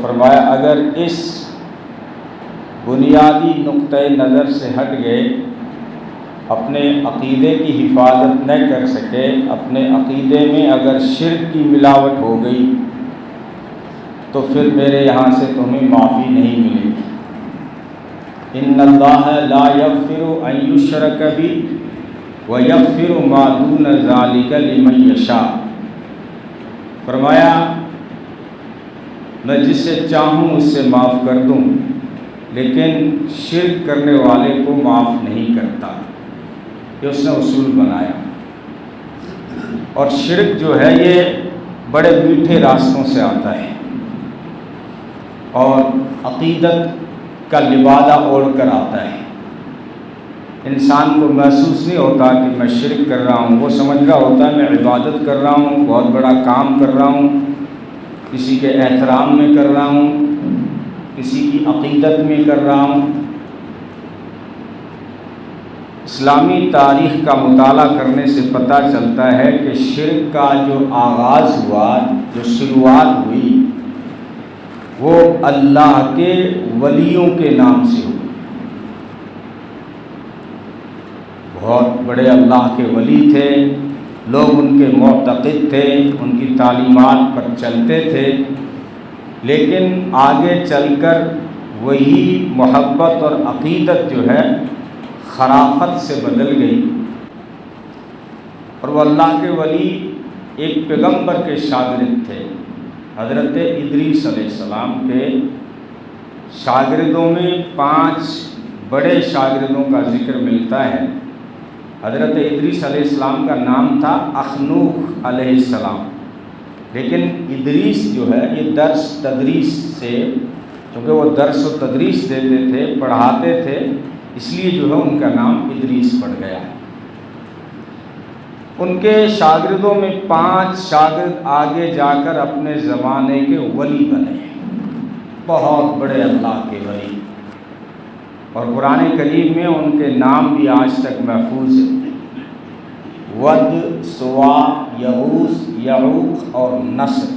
فرمایا اگر اس بنیادی نقطۂ نظر سے ہٹ گئے، اپنے عقیدے کی حفاظت نہ کر سکے، اپنے عقیدے میں اگر شرک کی ملاوٹ ہو گئی تو پھر میرے یہاں سے تمہیں معافی نہیں ملے گی۔ ان اللہ لا یغفر ان یشرک بہ ویغفر ما دون ذلک لمن یشاء۔ فرمایا میں جسے چاہوں اس سے معاف کر دوں، لیکن شرک کرنے والے کو معاف نہیں کرتا۔ یہ اس نے اصول بنایا۔ اور شرک جو ہے یہ بڑے میٹھے راستوں سے آتا ہے اور عقیدت کا لبادہ اوڑھ کر آتا ہے۔ انسان کو محسوس نہیں ہوتا کہ میں شرک کر رہا ہوں، وہ سمجھ رہا ہوتا ہے میں عبادت کر رہا ہوں، بہت بڑا کام کر رہا ہوں، کسی کے احترام میں کر رہا ہوں، کسی کی عقیدت میں کر رہا ہوں۔ اسلامی تاریخ کا مطالعہ کرنے سے پتہ چلتا ہے کہ شرک کا جو آغاز ہوا، جو شروعات ہوئی، وہ اللہ کے ولیوں کے نام سے ہوئی۔ بہت بڑے اللہ کے ولی تھے، لوگ ان کے معتقد تھے، ان کی تعلیمات پر چلتے تھے، لیکن آگے چل کر وہی محبت اور عقیدت جو ہے خرافت سے بدل گئی، اور وہ اللہ کے ولی ایک پیغمبر کے شاگرد تھے۔ حضرت ادریس علیہ السلام کے شاگردوں میں 5 بڑے شاگردوں کا ذکر ملتا ہے۔ حضرت ادریس علیہ السلام کا نام تھا اخنوخ علیہ السلام، لیکن ادریس جو ہے یہ درس تدریس سے، کیونکہ وہ درس و تدریس دیتے تھے، پڑھاتے تھے، اس لیے جو ہے ان کا نام ادریس پڑ گیا۔ ان کے شاگردوں میں 5 شاگرد آگے جا کر اپنے زمانے کے ولی بنے، بہت بڑے اللہ کے ولی، اور قرآن کریم میں ان کے نام بھی آج تک محفوظ ہیں: ود، سوا، یغوث، یعوق اور نصر۔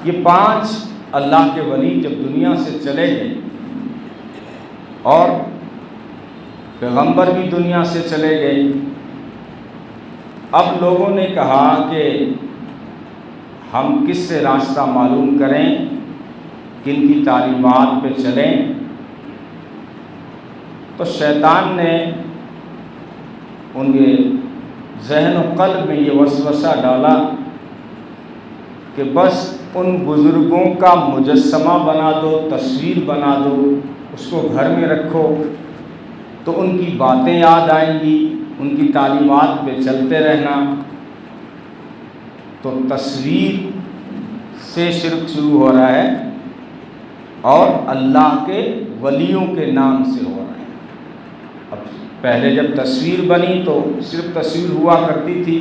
یہ 5 اللہ کے ولی جب دنیا سے چلے گئے اور پیغمبر بھی دنیا سے چلے گئے، اب لوگوں نے کہا کہ ہم کس سے راستہ معلوم کریں، کن کی تعلیمات پہ چلیں؟ تو شیطان نے ان کے ذہن و قلب میں یہ وسوسہ ڈالا کہ بس ان بزرگوں کا مجسمہ بنا دو، تصویر بنا دو، اس کو گھر میں رکھو، تو ان کی باتیں یاد آئیں گی، ان کی تعلیمات پہ چلتے رہنا۔ تو تصویر سے شرک شروع ہو رہا ہے اور اللہ کے ولیوں کے نام سے ہو رہا ہے۔ اب پہلے جب تصویر بنی تو صرف تصویر ہوا کرتی تھی،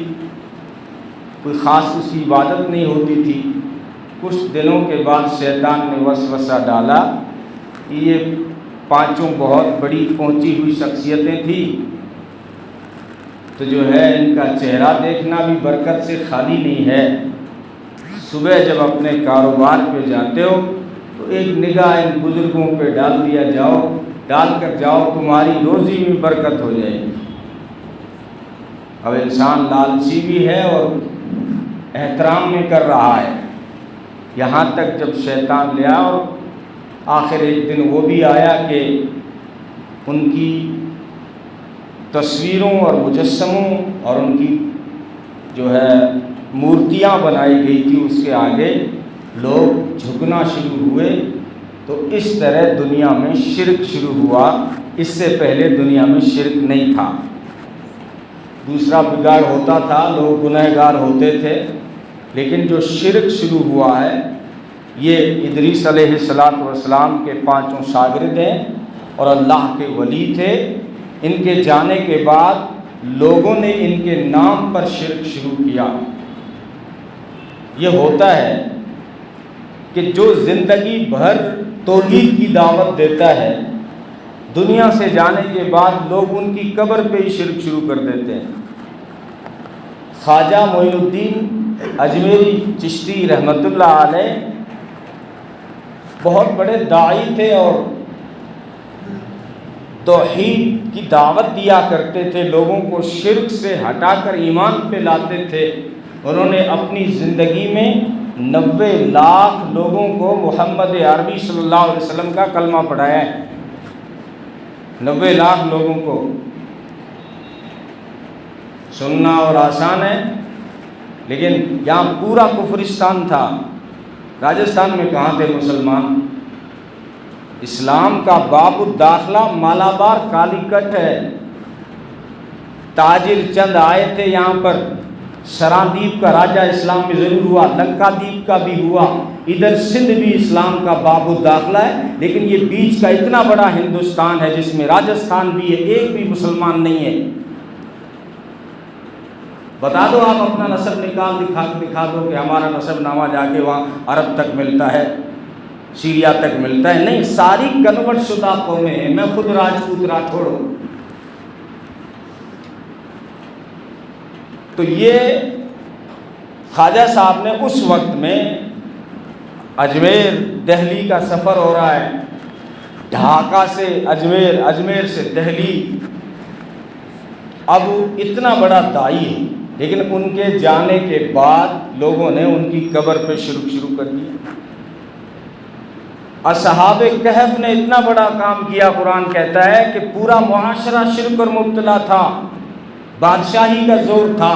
کوئی خاص اس کی عبادت نہیں ہوتی تھی۔ کچھ دنوں کے بعد شیطان نے وسوسہ ڈالا کہ یہ 5 بہت بڑی پہنچی ہوئی شخصیتیں تھیں، تو جو ہے ان کا چہرہ دیکھنا بھی برکت سے خالی نہیں ہے۔ صبح جب اپنے کاروبار پہ جاتے ہو تو ایک نگاہ ان بزرگوں پہ ڈال کر جاؤ، تمہاری روزی میں برکت ہو جائے گی۔ اب انسان لالچی بھی ہے اور احترام میں کر رہا ہے، یہاں تک جب شیطان لیا، اور آخر ایک دن وہ بھی آیا کہ ان کی تصویروں اور مجسموں اور ان کی جو ہے مورتیاں بنائی گئی تھی، اس کے آگے لوگ جھکنا شروع ہوئے۔ تو اس طرح دنیا میں شرک شروع ہوا، اس سے پہلے دنیا میں شرک نہیں تھا۔ دوسرا بگاڑ ہوتا تھا، لوگ گنہگار ہوتے تھے، لیکن جو شرک شروع ہوا ہے یہ ادریس علیہ السلام کے 5 شاگرد ہیں اور اللہ کے ولی تھے۔ ان کے جانے کے بعد لوگوں نے ان کے نام پر شرک شروع کیا۔ یہ ہوتا ہے کہ جو زندگی بھر توحید کی دعوت دیتا ہے، دنیا سے جانے کے بعد لوگ ان کی قبر پہ ہی شرک شروع کر دیتے ہیں۔ خواجہ معین الدین اجمیری چشتی رحمۃ اللہ علیہ بہت بڑے داعی تھے اور توحید کی دعوت دیا کرتے تھے، لوگوں کو شرک سے ہٹا کر ایمان پہ لاتے تھے۔ انہوں نے اپنی زندگی میں 90 لاکھ لوگوں کو محمد عربی صلی اللہ علیہ وسلم کا کلمہ پڑھایا ہے۔ 90 لاکھ لوگوں کو سننا اور آسان ہے، لیکن یہاں پورا کفرستان تھا۔ راجستھان میں کہاں تھے مسلمان؟ اسلام کا باب الداخلہ مالابار کالی کٹ ہے۔ تاجر چند آئے تھے یہاں پر، سراندیپ کا راجہ اسلام میں ضرور ہوا، لنکا دیپ کا بھی ہوا، ادھر سندھ بھی اسلام کا باب الداخلہ ہے، لیکن یہ بیچ کا اتنا بڑا ہندوستان ہے جس میں راجستھان بھی ہے، ایک بھی مسلمان نہیں ہے۔ بتا دو آپ اپنا نسب نکال دکھا دو کہ ہمارا نسب نامہ جا کے وہاں عرب تک ملتا ہے، سیریا تک ملتا ہے۔ نہیں، ساری کنورٹ شدہ قومیں ہیں۔ میں خود راجپوت راٹھوڑ ہوں۔ تو یہ خواجہ صاحب نے اس وقت میں اجمیر دہلی کا سفر ہو رہا ہے، ڈھاکہ سے اجمیر، اجمیر سے دہلی، اب اتنا بڑا داعی ہے، لیکن ان کے جانے کے بعد لوگوں نے ان کی قبر پہ شرک شروع کر دیا۔ اصحاب کہف نے اتنا بڑا کام کیا، قرآن کہتا ہے کہ پورا معاشرہ شرک اور مبتلا تھا، بادشاہی کا زور تھا،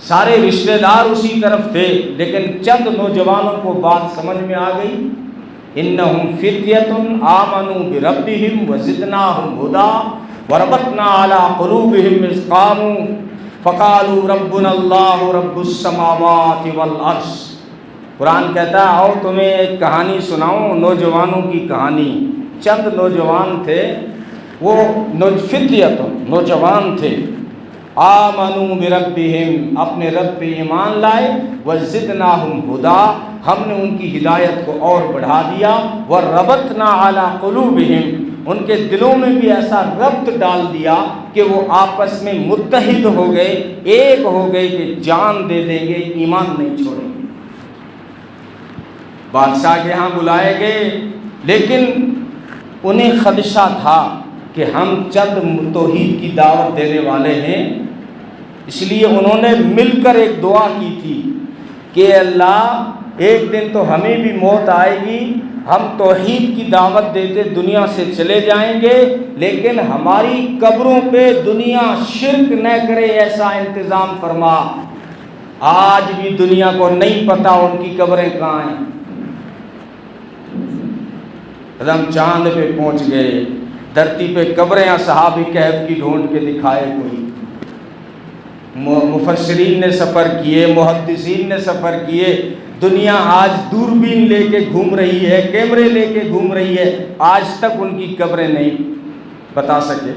سارے رشتہ دار اسی طرف تھے، لیکن چند نوجوانوں کو بات سمجھ میں آ گئی، انہم فتیۃ آمنوا بربہم وزدناہم ہدی وربطنا علی قلوبہم اذ قاموا فقالوا ربنا اللہ رب السماوات والارض۔ قرآن کہتا ہے آؤ تمہیں ایک کہانی سناؤں، نوجوانوں کی کہانی۔ چند نوجوان تھے، وہ فتیۃ نوجوان تھے، آمنوا بربہم اپنے رب پہ ایمان لائے، وزدناہم ہدی ہم نے ان کی ہدایت کو اور بڑھا دیا، وربطنا علی قلوبہم ان کے دلوں میں بھی ایسا ربط ڈال دیا کہ وہ آپس میں متحد ہو گئے، ایک ہو گئے کہ جان دے دیں گے، ایمان نہیں چھوڑیں گے۔ بادشاہ کے ہاں بلائے گئے، لیکن انہیں خدشہ تھا کہ ہم چند توحید کی دعوت دینے والے ہیں، اس لیے انہوں نے مل کر ایک دعا کی تھی کہ اللہ ایک دن تو ہمیں بھی موت آئے گی، ہم توحید کی دعوت دیتے دنیا سے چلے جائیں گے، لیکن ہماری قبروں پہ دنیا شرک نہ کرے ایسا انتظام فرما۔ آج بھی دنیا کو نہیں پتا ان کی قبریں کہاں ہیں۔ ہم چاند پہ پہنچ گئے، دھرتی پہ قبریں اصحاب کہف کی ڈھونڈ کے دکھائے کوئی۔ مفسرین نے سفر کیے، محدثین نے سفر کیے، دنیا آج دوربین لے کے گھوم رہی ہے، کیمرے لے کے گھوم رہی ہے، آج تک ان کی قبریں نہیں بتا سکے۔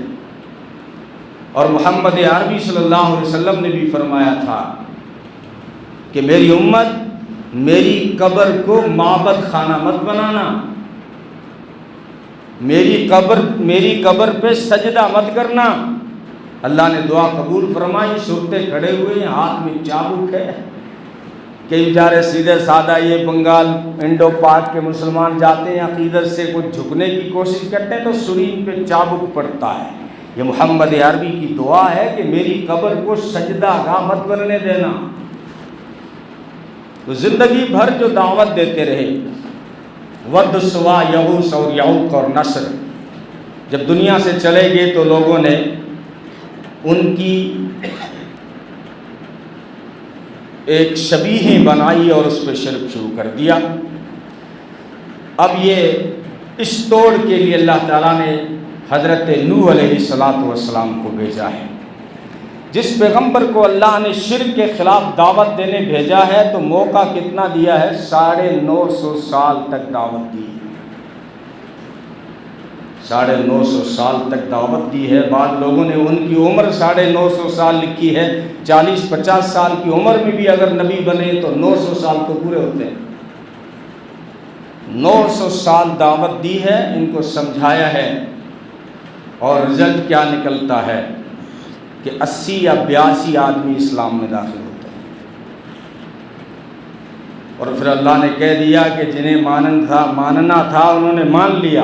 اور محمد عربی صلی اللہ علیہ وسلم نے بھی فرمایا تھا کہ میری امت میری قبر کو معبد خانہ مت بنانا، میری قبر پہ سجدہ مت کرنا۔ اللہ نے دعا قبول فرمائی، سوتے کھڑے ہوئے ہیں، ہاتھ میں چابک ہے۔ کئی بیچارے سیدھے سادہ یہ بنگال انڈو پاک کے مسلمان جاتے ہیں، عقیدت سے کچھ جھکنے کی کوشش کرتے ہیں تو سرین پہ چابک پڑتا ہے۔ یہ محمد عربی کی دعا ہے کہ میری قبر کو سجدہ گاہ مت بننے دینا۔ تو زندگی بھر جو دعوت دیتے رہے، ود سوا یغوث اور یعوق اور نصر، جب دنیا سے چلے گئے تو لوگوں نے ان کی ایک شبیہیں بنائی اور اس پہ شرک شروع کر دیا۔ اب یہ اس توڑ کے لیے اللہ تعالیٰ نے حضرت نوح علیہ السلام کو بھیجا ہے۔ جس پیغمبر کو اللہ نے شرک کے خلاف دعوت دینے بھیجا ہے تو موقع کتنا دیا ہے؟ 950 سال تک دعوت دی ہے، 950 سال تک دعوت دی ہے۔ بعض لوگوں نے ان کی عمر 950 سال لکھی ہے، 40-50 سال کی عمر میں بھی اگر نبی بنے تو 900 سال تو پورے ہوتے ہیں۔ 900 سال دعوت دی ہے، ان کو سمجھایا ہے، اور رزلٹ کیا نکلتا ہے کہ 80 یا 82 آدمی اسلام میں داخل ہوتے ہیں۔ اور پھر اللہ نے کہہ دیا کہ جنہیں ماننا تھا انہوں نے مان لیا،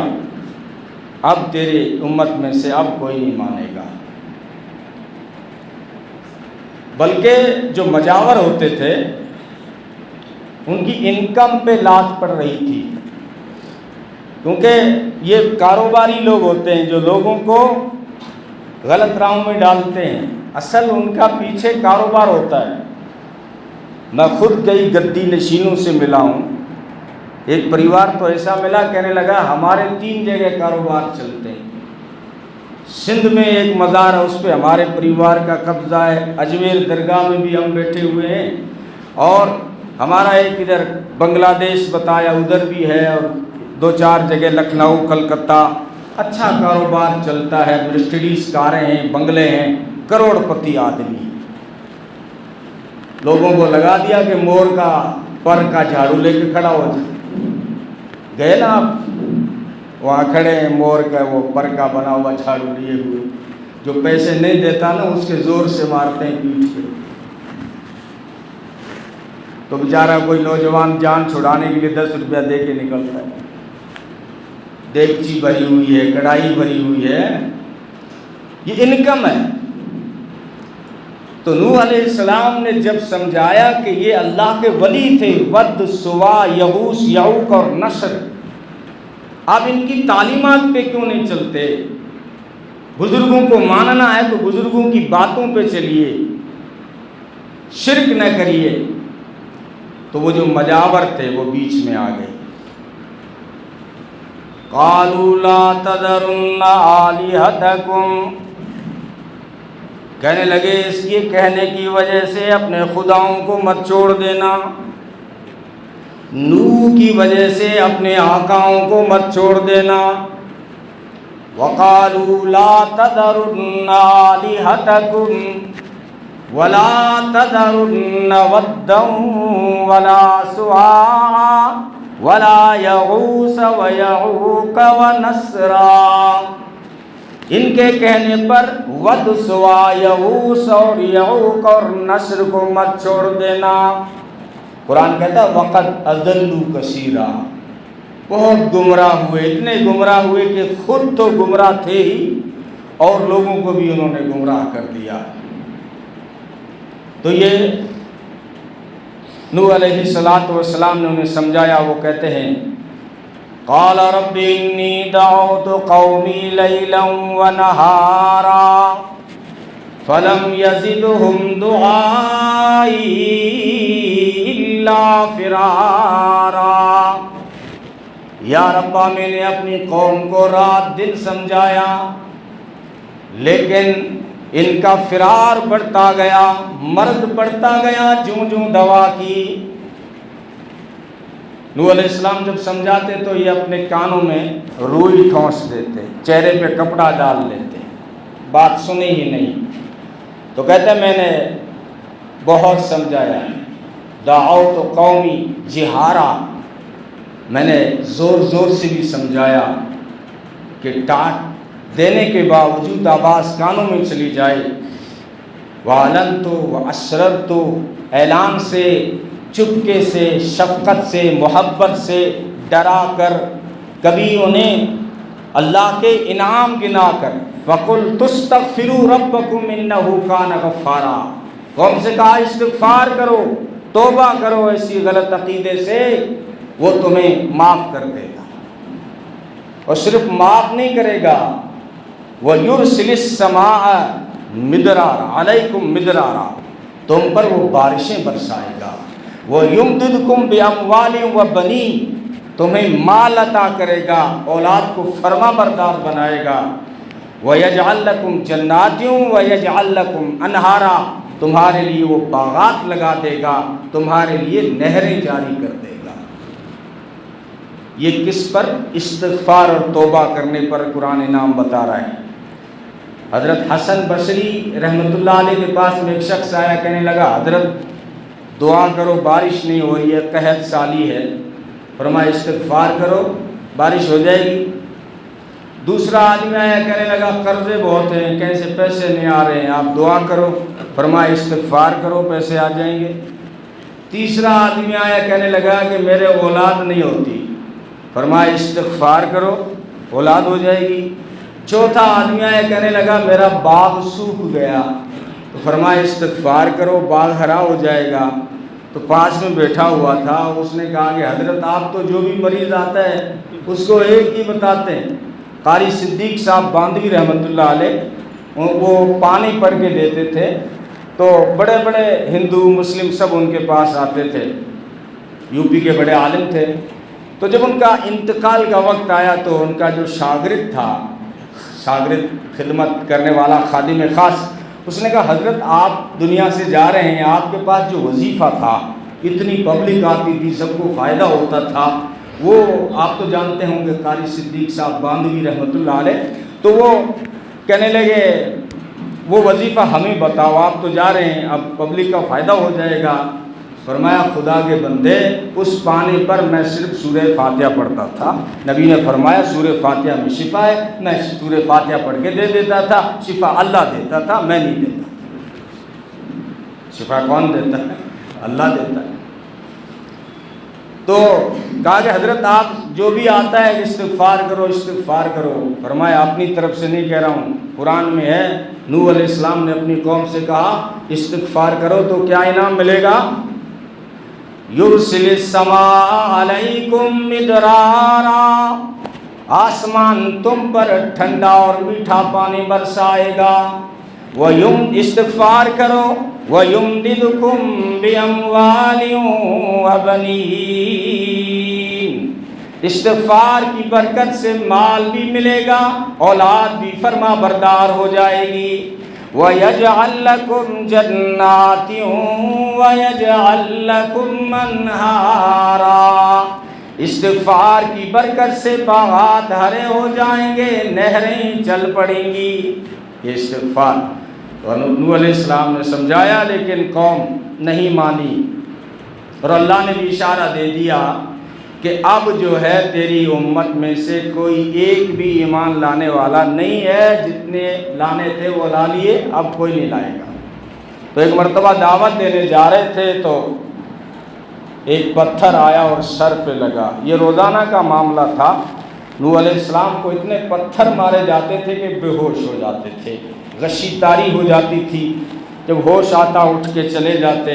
اب تیری امت میں سے اب کوئی نہیں مانے گا۔ بلکہ جو مجاور ہوتے تھے ان کی انکم پہ لات پڑ رہی تھی، کیونکہ یہ کاروباری لوگ ہوتے ہیں جو لوگوں کو غلط راہوں میں ڈالتے ہیں، اصل ان کا پیچھے کاروبار ہوتا ہے۔ میں خود کئی گدی نشینوں سے ملا ہوں، ایک پریوار تو ایسا ملا کہنے لگا ہمارے 3 جگہ کاروبار چلتے ہیں، سندھ میں ایک مزار ہے اس پہ ہمارے پریوار کا قبضہ ہے، اجمیر درگاہ میں بھی ہم بیٹھے ہوئے ہیں، اور ہمارا ایک ادھر بنگلہ دیش بتایا ادھر بھی ہے، اور 2-4 جگہ لکھنؤ کلکتہ، اچھا کاروبار چلتا ہے، مرسڈیز کاریں ہیں، بنگلے ہیں، کروڑ پتی آدمی۔ لوگوں کو لگا دیا کہ مور کا پر کا جھاڑو لے کے کھڑا ہو جائے، گئے نا آپ وہاں کھڑے ہیں، مور کا وہ پر کا بنا ہوا جھاڑو لیے ہوئے، جو پیسے نہیں دیتا نا اس کے زور سے مارتے ہیں پیٹھ پہ، تو بیچارہ کوئی نوجوان جان چھڑانے کے لیے 10 روپیہ دے کے نکلتا ہے، دیگچی بھری ہوئی ہے، کڑھائی بھری ہوئی ہے، یہ انکم ہے۔ تو نوح علیہ السلام نے جب سمجھایا کہ یہ اللہ کے ولی تھے، ود، سوا، یغوث، یعوق اور نصر، آپ ان کی تعلیمات پہ کیوں نہیں چلتے؟ بزرگوں کو ماننا ہے تو بزرگوں کی باتوں پہ چلیے، شرک نہ کریے۔ تو وہ جو مجاور تھے وہ بیچ میں آ گئے، قالوا لا تذرن آلہتکم، کہنے لگے اس کے کہنے کی وجہ سے اپنے خداؤں کو مت چھوڑ دینا، نوح کی وجہ سے اپنے آقاؤں کو مت چھوڑ دینا۔ وقالوا لا تذرن آلہتکم ولا تذرن ودا ولا سواعا ولا یغوث ویعوق ونسرا، ان کے کہنے پر ود، سوا، یغوث اور یعوق اور نصر کو مت چھوڑ دینا۔ قرآن کہتا ہے وقد اضلوا کثیرا، بہت گمراہ ہوئے، اتنے گمراہ ہوئے کہ خود تو گمراہ تھے ہی اور لوگوں کو بھی انہوں نے گمراہ کر دیا۔ تو یہ نوح علیہ السلام نے انہیں سمجھایا، وہ کہتے ہیں قال رب انی دعوت قومی لیلا ونہارا فلم یزدہم دعائی الا فرارا، یا ربا میں نے اپنی قوم کو رات دن سمجھایا لیکن ان کا فرار بڑھتا گیا، مرض بڑھتا گیا جوں جوں دوا کی۔ نوح علیہ السلام جب سمجھاتے تو یہ اپنے کانوں میں روئی ٹھونس دیتے، چہرے پہ کپڑا ڈال لیتے، بات سنی ہی نہیں۔ تو کہتے میں نے بہت سمجھایا، دعوت قومی جہارا، میں نے زور زور سے بھی سمجھایا کہ ڈانٹ دینے کے باوجود آواز کانوں میں چلی جائے۔ وَأَعْلَنْتُ وَأَسْرَرْتُ، اعلان سے، چپکے سے، شفقت سے، محبت سے، ڈرا کر، کبھی انہیں اللہ کے انعام گنا کر۔ وَقُلْتُ اسْتَغْفِرُوا رَبَّكُمْ إِنَّهُ كَانَ غَفَّارًا، قوم سے کہا استغفار کرو، توبہ کرو ایسی غلط عقیدے سے، وہ تمہیں معاف کر دے گا، اور صرف معاف نہیں کرے گا، وَيُرْسِلِ السَّمَاءَ مِدْرَارًا عَلَيْكُمْ مِدْرَارًا، تم پر وہ بارشیں برسائے گا، وَيُمْدِدْكُمْ بِأَمْوَالٍ وَبَنِينَ، تمہیں مال عطا کرے گا، اولاد کو فرما بردار بنائے گا، وَيَجْعَلْ لَكُمْ جَنَّاتٍ وَيَجْعَلْ لَكُمْ أَنْهَارًا، تمہارے لیے وہ باغات لگا دے گا، تمہارے لیے نہریں جاری کر دے گا۔ یہ کس پر؟ استغفار اور توبہ کرنے پر قرآن انعام بتا رہا ہے۔ حضرت حسن بصری رحمۃ اللہ علیہ کے پاس میں ایک شخص آیا، کہنے لگا حضرت دعا کرو بارش نہیں ہو رہی ہے، قحط سالی ہے، فرمایا استغفار کرو بارش ہو جائے گی۔ دوسرا آدمی آیا، کہنے لگا قرضے بہت ہیں، کیسے پیسے نہیں آ رہے ہیں، آپ دعا کرو، فرمایا استغفار کرو پیسے آ جائیں گے۔ تیسرا آدمی آیا کہنے لگا کہ میرے اولاد نہیں ہوتی، فرمایا استغفار کرو اولاد ہو جائے گی۔ چوتھا آدمی آیا کہنے لگا میرا باغ سوکھ گیا، تو فرمایا استغفار کرو باغ ہرا ہو جائے گا۔ تو پاس میں بیٹھا ہوا تھا، اس نے کہا کہ حضرت آپ تو جو بھی مریض آتا ہے اس کو ایک ہی بتاتے ہیں۔ قاری صدیق صاحب باندھوی رحمۃ اللہ علیہ وہ پانی پڑھ کے دیتے تھے، تو بڑے بڑے ہندو مسلم سب ان کے پاس آتے تھے، یو پی کے بڑے عالم تھے۔ تو جب ان کا انتقال کا وقت آیا تو ان کا جو شاگرد تھا، شاگرد خدمت کرنے والا خادم خاص، اس نے کہا حضرت آپ دنیا سے جا رہے ہیں، آپ کے پاس جو وظیفہ تھا، اتنی پبلک آتی تھی، سب کو فائدہ ہوتا تھا، وہ آپ تو جانتے ہوں گے قاری صدیق صاحب باندھوی رحمۃ اللہ علیہ۔ تو وہ کہنے لگے وہ وظیفہ ہمیں بتاؤ، آپ تو جا رہے ہیں، اب پبلک کا فائدہ ہو جائے گا۔ فرمایا خدا کے بندے اس پانی پر میں صرف سورہ فاتحہ پڑھتا تھا، نبی نے فرمایا سورہ فاتحہ میں شفا ہے، میں سورہ فاتحہ پڑھ کے دے دیتا تھا، شفا اللہ دیتا تھا، میں نہیں دیتا۔ شفا کون دیتا ہے؟ اللہ دیتا ہے۔ تو کہا کہ حضرت آپ جو بھی آتا ہے استغفار کرو استغفار کرو۔ فرمایا اپنی طرف سے نہیں کہہ رہا ہوں، قرآن میں ہے نوح علیہ السلام نے اپنی قوم سے کہا استغفار کرو تو کیا انعام ملے گا؟ یرسل السماء علیکم مدرارا، آسمان تم پر ٹھنڈا اور میٹھا پانی برسائے گا۔ استغفار کرو وَيُمْدِدْكُمْ بِأَمْوَالٍ وَبَنِينَ، استغفار کی برکت سے مال بھی ملے گا، اولاد بھی فرما بردار ہو جائے گی۔ وَيَجْعَلْ لَكُمْ جَنَّاتٍ وَيَجْعَلْ لَكُمْ أَنْهَارًا، استغفار کی برکت سے باغات ہرے ہو جائیں گے، نہریں چل پڑیں گی۔ یہ استغفار اور نوح علیہ السلام نے سمجھایا لیکن قوم نہیں مانی، اور اللہ نے بھی اشارہ دے دیا کہ اب جو ہے تیری امت میں سے کوئی ایک بھی ایمان لانے والا نہیں ہے، جتنے لانے تھے وہ لا لیے، اب کوئی نہیں لائے گا۔ تو ایک مرتبہ دعوت دینے جا رہے تھے تو ایک پتھر آیا اور سر پہ لگا، یہ روزانہ کا معاملہ تھا۔ نوح علیہ السلام کو اتنے پتھر مارے جاتے تھے کہ بے ہوش ہو جاتے تھے، غشی طاری ہو جاتی تھی، جب ہوش آتا اٹھ کے چلے جاتے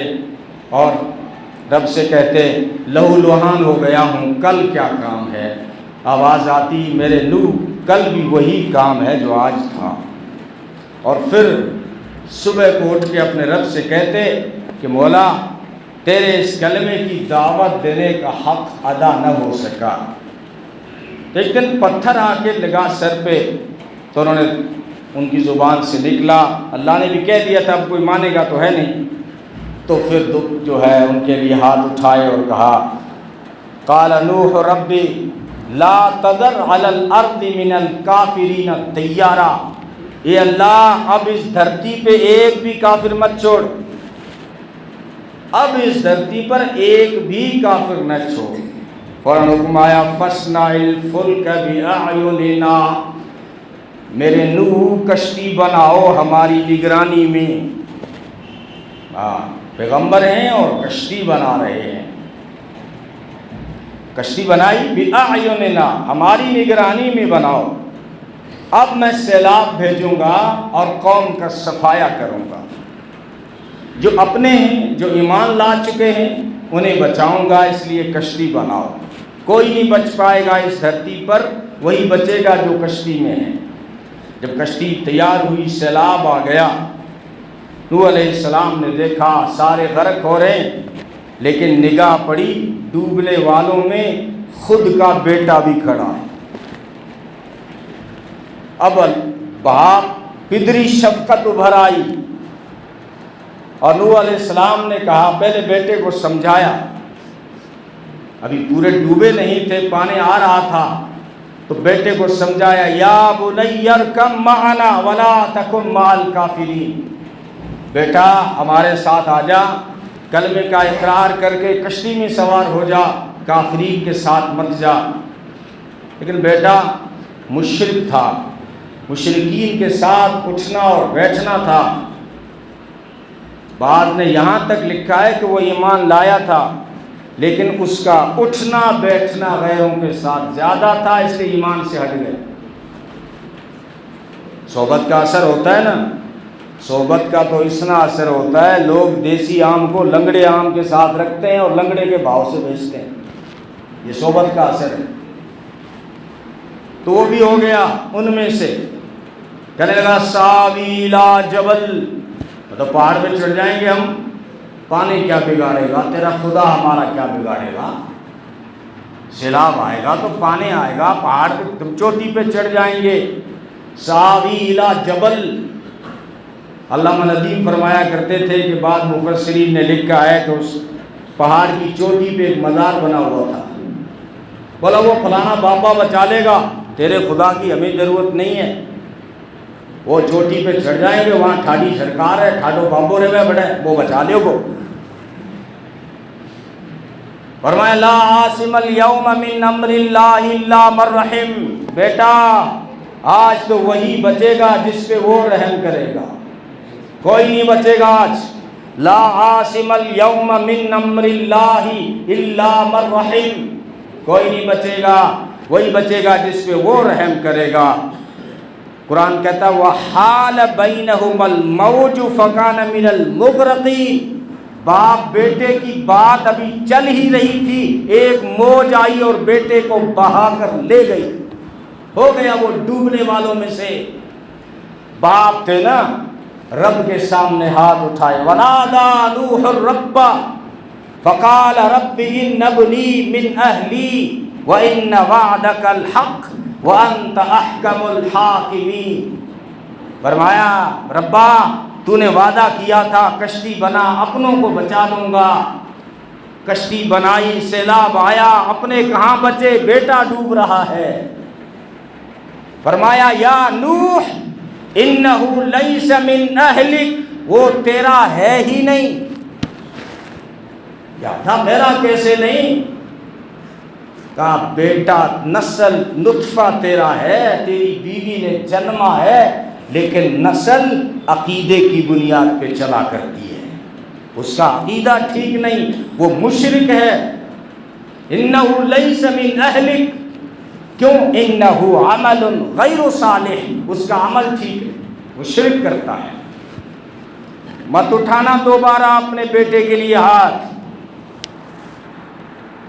اور رب سے کہتے لہو لہان ہو گیا ہوں، کل کیا کام ہے؟ آواز آتی میرے نوح کل بھی وہی کام ہے جو آج تھا۔ اور پھر صبح کو اٹھ کے اپنے رب سے کہتے کہ مولا تیرے اس کلمے کی دعوت دینے کا حق ادا نہ ہو سکا۔ ایک دن پتھر آ کے لگا سر پہ، تو انہوں نے ان کی زبان سے نکلا، اللہ نے بھی کہہ دیا تھا اب کوئی مانے گا تو ہے نہیں، تو پھر جو ہے ان کے لیے ہاتھ اٹھائے اور کہا قال نوح ربی لا تذر علی الارض من الکافرین دیارا، اے اللہ اب اس دھرتی پہ ایک بھی کافر مت چھوڑ، اب اس دھرتی پر ایک بھی کافر نہ چھوڑ۔ فوراً حکم آیا فاصنع الفلک بأعیننا، میرے نوح کشتی بناؤ ہماری نگرانی میں۔ پیغمبر ہیں اور کشتی بنا رہے ہیں، کشتی بنائی بأعیننا، ہماری نگرانی میں بناؤ، اب میں سیلاب بھیجوں گا اور قوم کا صفایا کروں گا، جو اپنے ہیں جو ایمان لا چکے ہیں انہیں بچاؤں گا، اس لیے کشتی بناؤ۔ کوئی نہیں بچ پائے گا اس دھرتی پر، وہی بچے گا جو کشتی میں ہے۔ جب کشتی تیار ہوئی سیلاب آ گیا، نوح علیہ السلام نے دیکھا سارے غرق ہو رہے ہیں، لیکن نگاہ پڑی ڈوبنے والوں میں خود کا بیٹا بھی کھڑا۔ اب باپ پدری شفقت ابھر آئی اور نوح علیہ السلام نے کہا، پہلے بیٹے کو سمجھایا، ابھی پورے ڈوبے نہیں تھے، پانی آ رہا تھا، تو بیٹے کو سمجھایا یا بنی ارکب معنا ولا تکن مع الکافرین، بیٹا ہمارے ساتھ آ جا، کلمے کا اقرار کر کے کشتی میں سوار ہو جا، کافرین کے ساتھ مت جا۔ لیکن بیٹا مشرک تھا، مشرکین کے ساتھ اٹھنا اور بیٹھنا تھا، بعد نے یہاں تک لکھا ہے کہ وہ ایمان لایا تھا لیکن اس کا اٹھنا بیٹھنا غیروں کے ساتھ زیادہ تھا، اس لیے ایمان سے ہٹ گئے۔ صحبت کا اثر ہوتا ہے نا، صحبت کا تو اتنا اثر ہوتا ہے، لوگ دیسی آم کو لنگڑے آم کے ساتھ رکھتے ہیں اور لنگڑے کے بھاؤ سے بیچتے ہیں، یہ صحبت کا اثر ہے۔ تو وہ بھی ہو گیا ان میں سے، کہنے لگا ساوی لا جبل، تو پہاڑ پہ چڑھ جائیں گے ہم، پانی کیا بگاڑے گا، تیرا خدا ہمارا کیا بگاڑے گا، سیلاب آئے گا تو پانی آئے گا، پہاڑ پہ چوٹی پہ چڑھ جائیں گے۔ ساوی لا جبل، علامہ ندیم فرمایا کرتے تھے کہ بعض مفسرین نے لکھا ہے کہ اس پہاڑ کی چوٹی پہ ایک مزار بنا ہوا تھا، بولا وہ فلانا بابا بچا لے گا، تیرے خدا کی ہمیں ضرورت نہیں ہے، وہ چوٹی پہ چڑھ جائیں گے، وہاں ٹھاڈی سرکار ہے، ٹھاڈو بابو رہے بڑے، وہ بچا لے گو۔ فرمایا لا عاصم اليوم من امر اللہ الا من رحم، بیٹا آج تو وہی بچے گا جس پہ وہ رحم کرے گا، کوئی نہیں بچے گا آج۔ لا عاصم اليوم من امر اللہ الا من رحم، کوئی نہیں بچے گا، وہی بچے گا جس پہ وہ رحم کرے گا۔ قرآن کہتا ہے وحال بینہم الموج فکان من المغرقین، باپ بیٹے کی بات ابھی چل ہی رہی تھی، ایک موج آئی اور بیٹے کو بہا کر لے گئی، ہو گیا وہ ڈوبنے والوں میں سے۔ باپ تھے نا، رب کے سامنے ہاتھ اٹھائے، ونادى نوح الرب فقال رب ان ابنی من اہلی وان وعدک الحق وانت احکم الحاکمین، فرمایا ربا تو نے وعدہ کیا تھا کشتی بنا اپنوں کو بچا لوں گا، کشتی بنائی، سیلاب آیا، اپنے کہاں بچے، بیٹا ڈوب رہا ہے۔ فرمایا یا نوح انہ لیس من اہلک، وہ تیرا ہے ہی نہیں، یا تھا میرا کیسے نہیں، کہا بیٹا نسل نطفہ تیرا ہے، تیری بیوی نے جنما ہے، لیکن نسل عقیدے کی بنیاد پہ چلا کرتی ہے، اس کا عقیدہ ٹھیک نہیں، وہ مشرک ہے۔ انہ لیس من اہلک، کیوں؟ انہ عمل غیر صالح، اس کا عمل ٹھیک ہے، وہ شرک کرتا ہے۔ مت اٹھانا دوبارہ اپنے بیٹے کے لیے ہاتھ،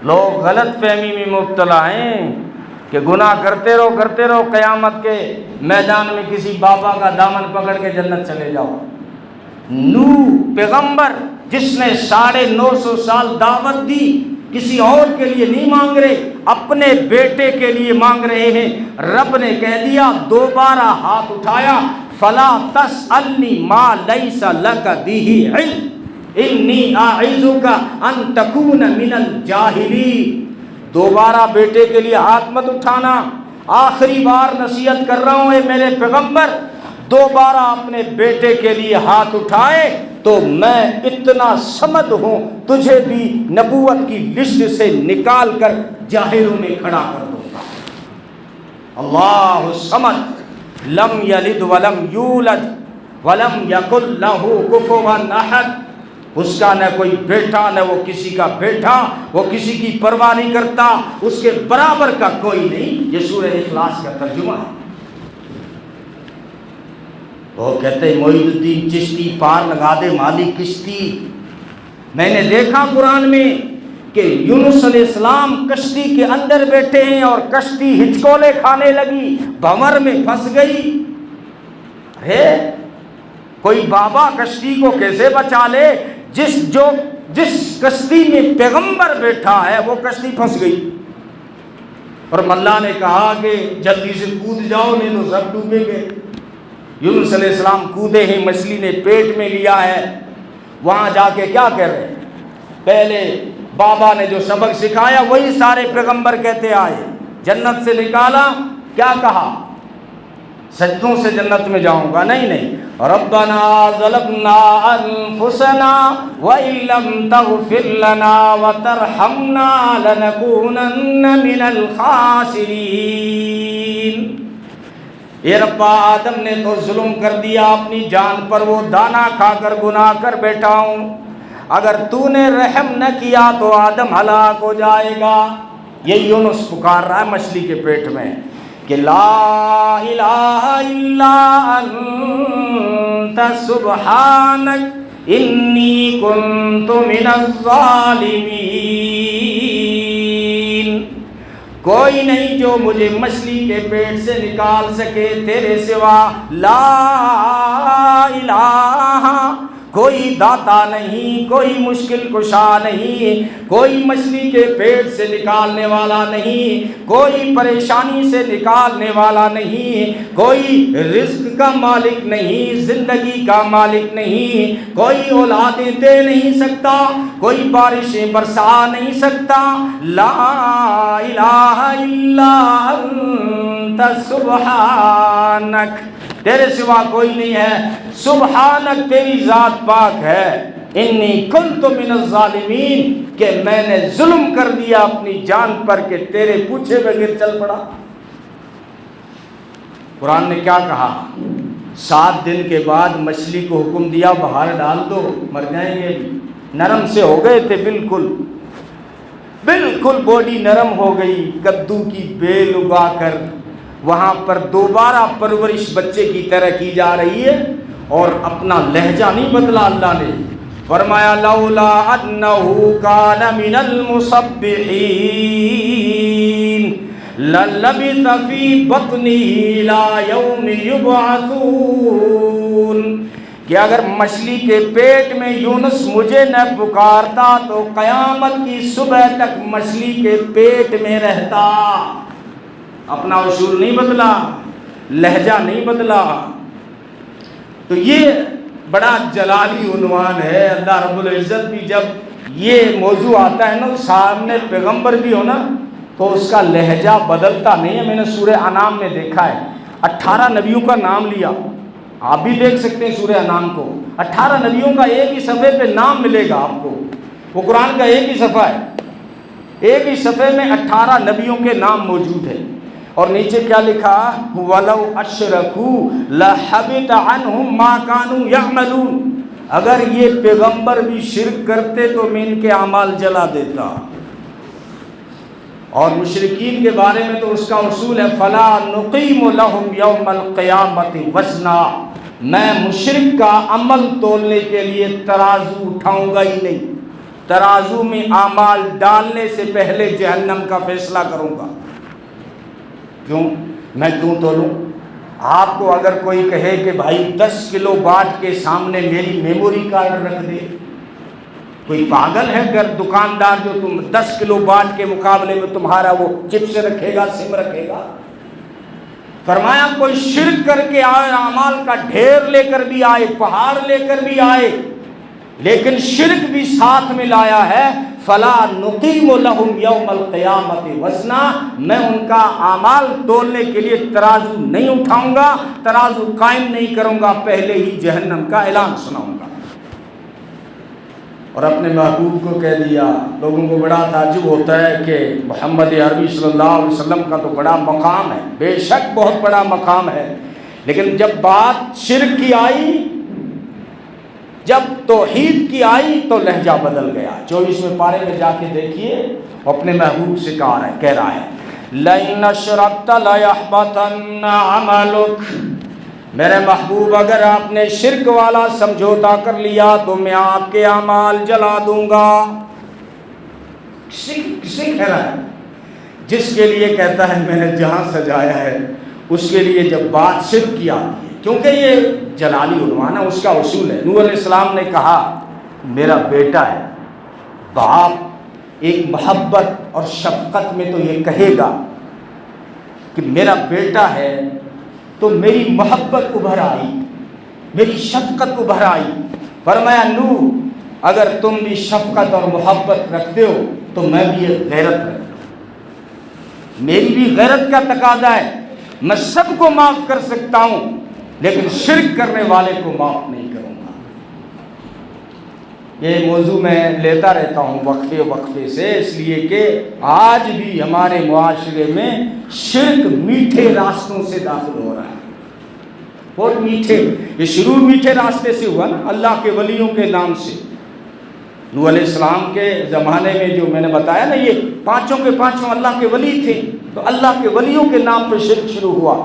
لوگ غلط فہمی میں مبتلا ہیں کہ گناہ کرتے رہو، قیامت کے میدان میں کسی بابا کا دامن پکڑ کے جنت چلے جاؤ۔ نوح پیغمبر جس نے 950 سال دعوت دی، کسی اور کے لیے نہیں مانگ رہے، اپنے بیٹے کے لیے مانگ رہے ہیں۔ رب نے کہہ دیا، دوبارہ ہاتھ اٹھایا، فلا تسألنی ما لیس لک بہ علم انی اعظک ان تکون من الجاہلین، دوبارہ بیٹے کے لیے ہاتھ مت اٹھانا، آخری بار نصیحت کر رہا ہوں اے میرے پیغمبر، دوبارہ اپنے بیٹے کے لیے ہاتھ اٹھائے تو میں اتنا صمد ہوں، تجھے بھی نبوت کی لسٹ سے نکال کر جاہلوں میں کھڑا کر دوں گا۔ اللہ الصمد لم یلد ولم یولد ولم یکن لہ کفوا احد، اس کا نہ کوئی بیٹا نہ وہ کسی کا بیٹا، وہ کسی کی پرواہ نہیں کرتا، اس کے برابر کا کوئی نہیں۔ یہ سورہ اخلاص کا ترجمہ ہے۔ وہ کہتے ہیں معید الدین چشتی پار لگا دے مالی کشتی، میں نے دیکھا قرآن میں کہ یونس علیہ السلام کشتی کے اندر بیٹھے ہیں اور کشتی ہچکولے کھانے لگی، بھنور میں پھنس گئی۔ ارے کوئی بابا کشتی کو کیسے بچا لے؟ جس کشتی میں پیغمبر بیٹھا ہے وہ کشتی پھنس گئی، اور اللہ نے کہا کہ جلدی سے کود جاؤ نہیں تو سب ڈوبیں گے۔ یونس علیہ السلام کودے ہیں، مچھلی نے پیٹ میں لیا ہے، وہاں جا کے کیا کہہ رہے ہیں؟ پہلے بابا نے جو سبق سکھایا وہی سارے پیغمبر کہتے آئے، جنت سے نکالا، کیا کہا؟ سجدوں سے جنت میں جاؤں گا، نہیں، ربنا ظلمنا انفسنا وان لم تغفر لنا وترحمنا لنكونن من الخاسرین۔ اے ربا آدم نے تو ظلم کر دیا اپنی جان پر، وہ دانا کھا کر گناہ کر بیٹھا ہوں، اگر تو نے رحم نہ کیا تو آدم ہلاک ہو جائے گا۔ یہ یونس پکار رہا ہے مچھلی کے پیٹ میں کہ لا الہ الا انت سبحانک انی کنت من الظالمین، کوئی نہیں جو مجھے مچھلی کے پیٹ سے نکال سکے تیرے سوا، لا الہ، کوئی داتا نہیں، کوئی مشکل کشا نہیں، کوئی مچھلی کے پیٹ سے نکالنے والا نہیں، کوئی پریشانی سے نکالنے والا نہیں، کوئی رزق کا مالک نہیں، زندگی کا مالک نہیں، کوئی اولادیں دے نہیں سکتا، کوئی بارشیں برسا نہیں سکتا، لا الہ الا انت سبحانک، تیرے سوا کوئی نہیں ہے، سبحانک، تیری ذات پاک ہے، انی کنت من الظالمین، کہ میں نے ظلم کر دیا اپنی جان پر کہ تیرے پوچھے بغیر چل پڑا۔ قرآن نے کیا کہا؟ 7 دن کے بعد مچھلی کو حکم دیا باہر ڈال دو، مر جائیں گے، نرم سے ہو گئے تھے، بالکل باڈی نرم ہو گئی، کدو کی بیل اگا کر وہاں پر دوبارہ پرورش بچے کی طرح کی جا رہی ہے، اور اپنا لہجہ نہیں بدلا اللہ نے، فرمایا لولا انہ کان من المسبحین للبث فی بطنہ الی یوم یبعثون، کہ اگر مچھلی کے پیٹ میں یونس مجھے نہ پکارتا تو قیامت کی صبح تک مچھلی کے پیٹ میں رہتا۔ اپنا اصول نہیں بدلا، لہجہ نہیں بدلا۔ تو یہ بڑا جلالی عنوان ہے۔ اللہ رب العزت بھی جب یہ موضوع آتا ہے نا، سامنے پیغمبر بھی ہو نا، تو اس کا لہجہ بدلتا نہیں ہے۔ میں نے سورہ انعام میں دیکھا ہے، 18 نبیوں کا نام لیا، آپ بھی دیکھ سکتے ہیں سورہ انعام کو، 18 نبیوں کا ایک ہی صفحے پہ نام ملے گا آپ کو، وہ قرآن کا ایک ہی صفحہ ہے، ایک ہی صفحے میں 18 نبیوں کے نام موجود ہیں، اور نیچے کیا لکھا؟ وَلَوْ أَشْرَكُوا لَحَبِطَ عَنْهُمْ مَا كَانُوا يَعْمَلُونَ، اگر یہ پیغمبر بھی شرک کرتے تو میں ان کے اعمال جلا دیتا۔ اور مشرکین کے بارے میں تو اس کا اصول ہے فَلَا نُقِيمُ لَهُمْ يَوْمَ الْقِيَامَةِ وَزْنًا، میں مشرک کا عمل تولنے کے لیے ترازو اٹھاؤں گا ہی نہیں، ترازو میں اعمال ڈالنے سے پہلے جہنم کا فیصلہ کروں گا۔ کیوں؟ میں کیوں تولوں؟ آپ کو اگر کوئی کہے کہ بھائی 10 کلو باٹ کے سامنے میری میموری کارڈ رکھ دے، کوئی پاگل ہے اگر دکاندار جو تم 10 کلو باٹ کے مقابلے میں تمہارا وہ چپس رکھے گا، سم رکھے گا؟ فرمایا کوئی شرک کر کے آئے، اعمال کا ڈھیر لے کر بھی آئے، پہاڑ لے کر بھی آئے، لیکن شرک بھی ساتھ میں لایا ہے، فلا نقیم لہم یوم القیامت وزنا، میں ان کا اعمال تولنے کے لیے ترازو نہیں اٹھاؤں گا، ترازو قائم نہیں کروں گا، پہلے ہی جہنم کا اعلان سناؤں گا۔ اور اپنے محبوب کو کہہ دیا۔ لوگوں کو بڑا تعجب ہوتا ہے کہ محمد عربی صلی اللہ علیہ وسلم کا تو بڑا مقام ہے، بے شک بہت بڑا مقام ہے، لیکن جب بات شرک کی آئی، جب توحید کی آئی تو لہجہ بدل گیا۔ 24ویں پارے میں جا کے دیکھیے، اپنے محبوب سے کہہ رہا ہے لَئِنْ أَشْرَكْتَ لَيَحْبَطَنَّ عَمَلُكَ، میرے محبوب اگر آپ نے شرک والا سمجھوتا کر لیا تو میں آپ کے اعمال جلا دوں گا۔ کسی کہہ رہا ہے؟ جس کے لیے کہتا ہے میں نے جہاں سجایا ہے، اس کے لیے جب بات شرک کی آتی ہے، کیونکہ یہ جلالی عنوان ہے، اس کا اصول ہے۔ نوح علیہ السلام نے کہا میرا بیٹا ہے، باپ ایک محبت اور شفقت میں تو یہ کہے گا کہ میرا بیٹا ہے، تو میری محبت ابھر آئی، میری شفقت ابھر آئی۔ فرمایا نوح اگر تم بھی شفقت اور محبت رکھتے ہو تو میں بھی ایک غیرت رکھتا ہوں، میری بھی غیرت کا تقاضا ہے، میں سب کو معاف کر سکتا ہوں لیکن شرک کرنے والے کو معاف نہیں کروں گا۔ یہ موضوع میں لیتا رہتا ہوں وقفے سے، اس لیے کہ آج بھی ہمارے معاشرے میں شرک میٹھے راستوں سے داخل ہو رہا ہے۔ بہت میٹھے، یہ شروع میٹھے راستے سے ہوا نا، اللہ کے ولیوں کے نام سے۔ نوح علیہ السلام کے زمانے میں جو میں نے بتایا نا، یہ پانچوں کے پانچوں اللہ کے ولی تھے، تو اللہ کے ولیوں کے نام پہ شرک شروع ہوا۔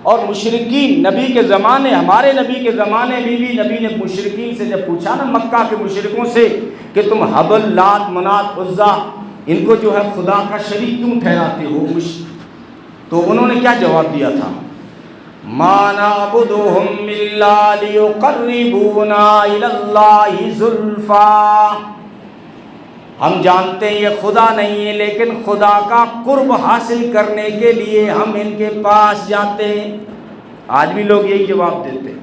اور مشرکین نبی کے زمانے، ہمارے نبی کے زمانے میں بھی نبی نے مشرکین سے جب پوچھا نا، مکہ کے مشرکوں سے، کہ تم حبل، لات، منات، عزا، ان کو جو ہے خدا کا شریک کیوں ٹھہراتے ہو، تو انہوں نے کیا جواب دیا تھا؟ مَا نَعْبُدُهُمْ إِلَّا لِيُقَرِّبُونَا إِلَى اللَّهِ زُلْفَىٰ، ہم جانتے ہیں یہ خدا نہیں ہے، لیکن خدا کا قرب حاصل کرنے کے لیے ہم ان کے پاس جاتے ہیں۔ آج بھی لوگ یہی جواب دیتے ہیں۔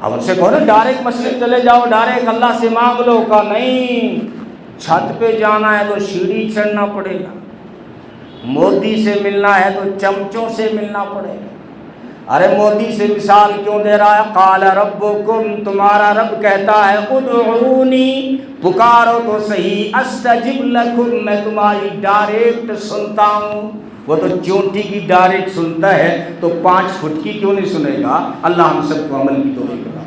اب ان سے کہو نا ڈائریکٹ مسجد چلے جاؤ، ڈائریکٹ اللہ سے مانگ لو، کہا نہیں، چھت پہ جانا ہے تو سیڑھی چڑھنا پڑے گا، مودی سے ملنا ہے تو چمچوں سے ملنا پڑے گا۔ ارے مودی سے مثال کیوں دے رہا ہے؟ قال ربکم، تمہارا رب کہتا ہے ادعونی، پکارو تو صحیح، استجب لکم، میں تمہاری ڈائریکٹ سنتا ہوں۔ وہ تو چونٹی کی ڈائریکٹ سنتا ہے، تو 5 فٹ کی کیوں نہیں سنے گا؟ اللہ ہم سب کو عمل کی توفیق دے۔